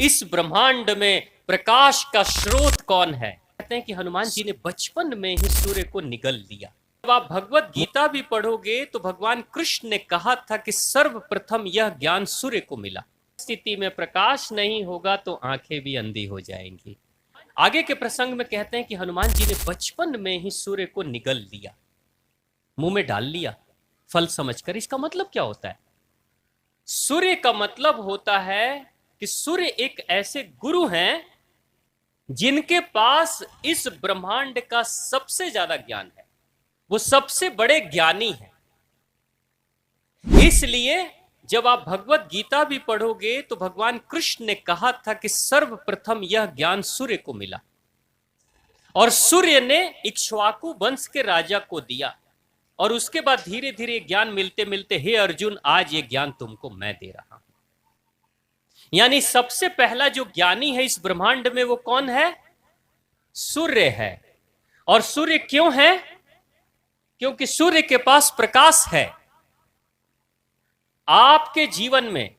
इस ब्रह्मांड में प्रकाश का स्रोत कौन है? कहते हैं कि हनुमान जी ने बचपन में ही सूर्य को निगल लिया। जब आप भगवत गीता भी पढ़ोगे तो भगवान कृष्ण ने कहा था कि सर्वप्रथम यह ज्ञान सूर्य को मिला। स्थिति में प्रकाश नहीं होगा तो आंखें भी अंधी हो जाएंगी। आगे के प्रसंग में कहते हैं कि हनुमान जी ने बचपन में ही सूर्य को निगल लिया, मुंह में डाल लिया फल समझकर। इसका मतलब क्या होता है? सूर्य का मतलब होता है कि सूर्य एक ऐसे गुरु हैं जिनके पास इस ब्रह्मांड का सबसे ज्यादा ज्ञान है, वो सबसे बड़े ज्ञानी हैं। इसलिए जब आप भगवत गीता भी पढ़ोगे तो भगवान कृष्ण ने कहा था कि सर्वप्रथम यह ज्ञान सूर्य को मिला और सूर्य ने इक्ष्वाकु वंश के राजा को दिया और उसके बाद धीरे धीरे ज्ञान मिलते मिलते, हे अर्जुन, आज ये ज्ञान तुमको मैं दे रहा हूं। यानी सबसे पहला जो ज्ञानी है इस ब्रह्मांड में वो कौन है? सूर्य है। और सूर्य क्यों है? क्योंकि सूर्य के पास प्रकाश है। आपके जीवन में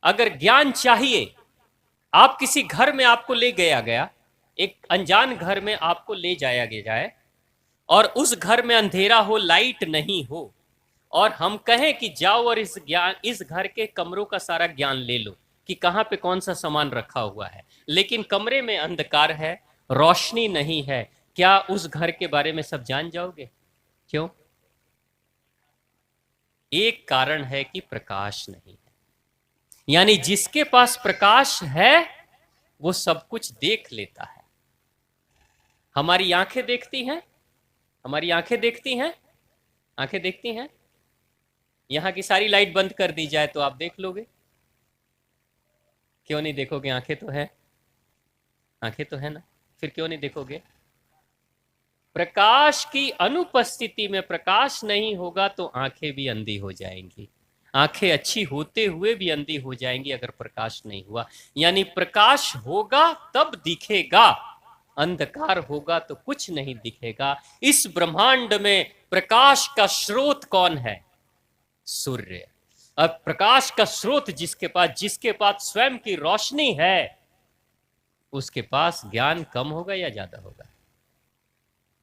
अगर ज्ञान चाहिए, आप किसी घर में आपको ले गया, एक अनजान घर में आपको ले जाया जाए और उस घर में अंधेरा हो, लाइट नहीं हो, और हम कहें कि जाओ और इस घर के कमरों का सारा ज्ञान ले लो कि कहां पे कौन सा सामान रखा हुआ है, लेकिन कमरे में अंधकार है, रोशनी नहीं है, क्या उस घर के बारे में सब जान जाओगे? क्यों? एक कारण है कि प्रकाश नहीं है। यानी जिसके पास प्रकाश है वो सब कुछ देख लेता है। हमारी आंखें देखती हैं, हमारी आंखें देखती हैं, आंखें देखती हैं। यहां की सारी लाइट बंद कर दी जाए तो आप देख लोगे? क्यों नहीं देखोगे? आंखें तो है, आंखें तो है ना, फिर क्यों नहीं देखोगे? प्रकाश की अनुपस्थिति में प्रकाश नहीं होगा तो आंखें भी अंधी हो जाएंगी। आंखें अच्छी होते हुए भी अंधी हो जाएंगी अगर प्रकाश नहीं हुआ। यानी प्रकाश होगा तब दिखेगा, अंधकार होगा तो कुछ नहीं दिखेगा। इस ब्रह्मांड में प्रकाश का स्रोत कौन है? सूर्य। अब प्रकाश का स्रोत जिसके पास स्वयं की रोशनी है, उसके पास ज्ञान कम होगा या ज्यादा होगा?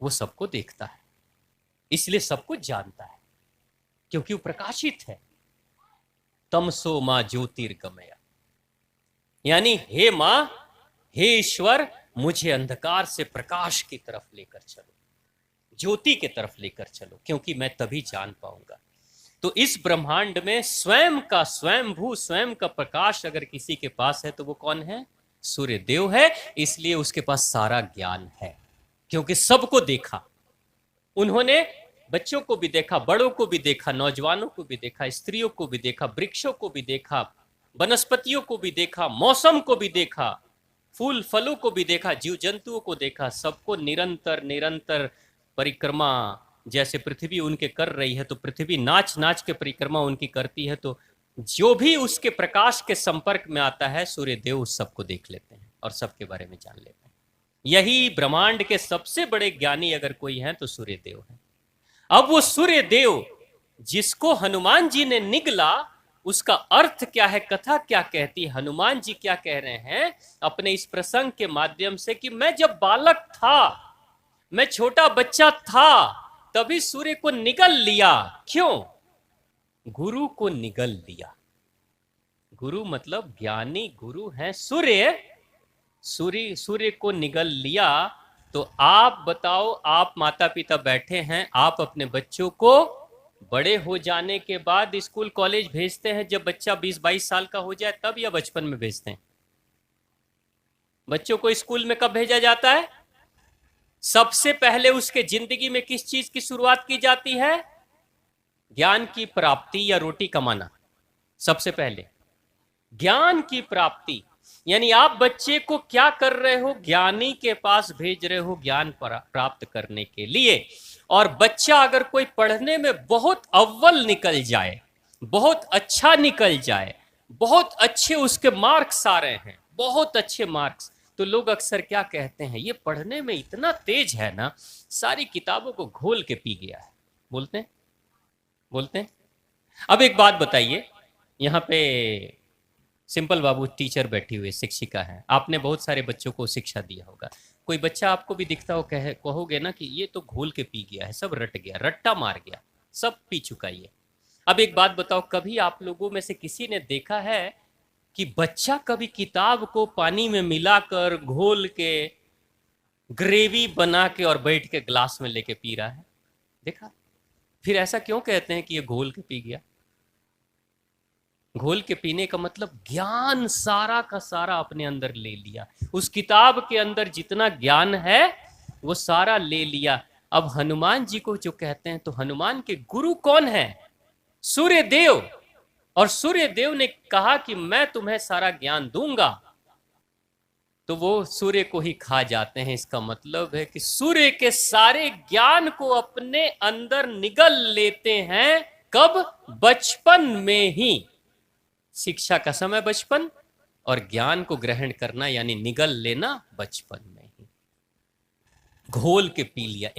वो सबको देखता है, इसलिए सब कुछ जानता है, क्योंकि वो प्रकाशित है। तमसो मां ज्योतिर्गमया, यानी हे मां, हे ईश्वर, मुझे अंधकार से प्रकाश की तरफ लेकर चलो, ज्योति की तरफ लेकर चलो, क्योंकि मैं तभी जान पाऊंगा। तो इस ब्रह्मांड में स्वयं का स्वयंभू, स्वयं का प्रकाश अगर किसी के पास है तो वो कौन है? सूर्य देव है। इसलिए उसके पास सारा ज्ञान है, क्योंकि सबको देखा उन्होंने। बच्चों को भी देखा, बड़ों को भी देखा, नौजवानों को भी देखा, स्त्रियों को भी देखा, वृक्षों को भी देखा, वनस्पतियों को भी देखा, मौसम को भी देखा, फूल फलों को भी देखा, जीव जंतुओं को देखा। सबको निरंतर निरंतर परिक्रमा जैसे पृथ्वी उनके कर रही है, तो पृथ्वी नाच नाच के परिक्रमा उनकी करती है। तो जो भी उसके प्रकाश के संपर्क में आता है, सूर्य देव उस सबको देख लेते हैं और सबके बारे में जान लेते हैं। यही ब्रह्मांड के सबसे बड़े ज्ञानी अगर कोई है तो सूर्य देव है। अब वो सूर्य देव जिसको हनुमान जी ने निगला, उसका अर्थ क्या है? कथा क्या कहती है? हनुमान जी क्या कह रहे हैं अपने इस प्रसंग के माध्यम से कि मैं जब बालक था, मैं छोटा बच्चा था, तभी सूर्य को निगल लिया। क्यों? गुरु को निगल लिया। गुरु मतलब ज्ञानी गुरु है सूर्य। सूर्य को निगल लिया। तो आप बताओ, आप माता पिता बैठे हैं, आप अपने बच्चों को बड़े हो जाने के बाद स्कूल कॉलेज भेजते हैं, जब बच्चा 20-22 साल का हो जाए तब, या बचपन में भेजते हैं? बच्चों को स्कूल में कब भेजा जाता है? सबसे पहले उसके जिंदगी में किस चीज की शुरुआत की जाती है? ज्ञान की प्राप्ति या रोटी कमाना। सबसे पहले ज्ञान की प्राप्ति। यानी आप बच्चे को क्या कर रहे हो? ज्ञानी के पास भेज रहे हो ज्ञान प्राप्त करने के लिए। और बच्चा अगर कोई पढ़ने में बहुत अव्वल निकल जाए, बहुत अच्छा निकल जाए, बहुत अच्छे उसके मार्क्स आ रहे हैं, बहुत अच्छे मार्क्स, तो लोग अक्सर क्या कहते हैं? ये पढ़ने में इतना तेज है ना, सारी किताबों को घोल के पी गया है। बोलते हैं। अब एक बात बताइए, यहां पे सिंपल बाबू टीचर बैठी हुई शिक्षिका है, आपने बहुत सारे बच्चों को शिक्षा दिया होगा। कोई बच्चा आपको भी दिखता हो, कहोगे ना कि ये तो घोल के पी गया है, सब रट गया, रट्टा मार गया, सब पी चुका ये। अब एक बात बताओ, कभी आप लोगों में से किसी ने देखा है कि बच्चा कभी किताब को पानी में मिलाकर घोल के ग्रेवी बना के और बैठ के ग्लास में लेके पी रहा है? देखा? फिर ऐसा क्यों कहते हैं कि ये घोल के पी गया? घोल के पीने का मतलब ज्ञान सारा का सारा अपने अंदर ले लिया, उस किताब के अंदर जितना ज्ञान है वो सारा ले लिया। अब हनुमान जी को जो कहते हैं, तो हनुमान के गुरु कौन है? सूर्य देव। और सूर्य देव ने कहा कि मैं तुम्हें सारा ज्ञान दूंगा, तो वो सूर्य को ही खा जाते हैं। इसका मतलब है कि सूर्य के सारे ज्ञान को अपने अंदर निगल लेते हैं। कब? बचपन में ही। शिक्षा का समय बचपन, और ज्ञान को ग्रहण करना यानी निगल लेना बचपन में ही। घोल के पी लिया,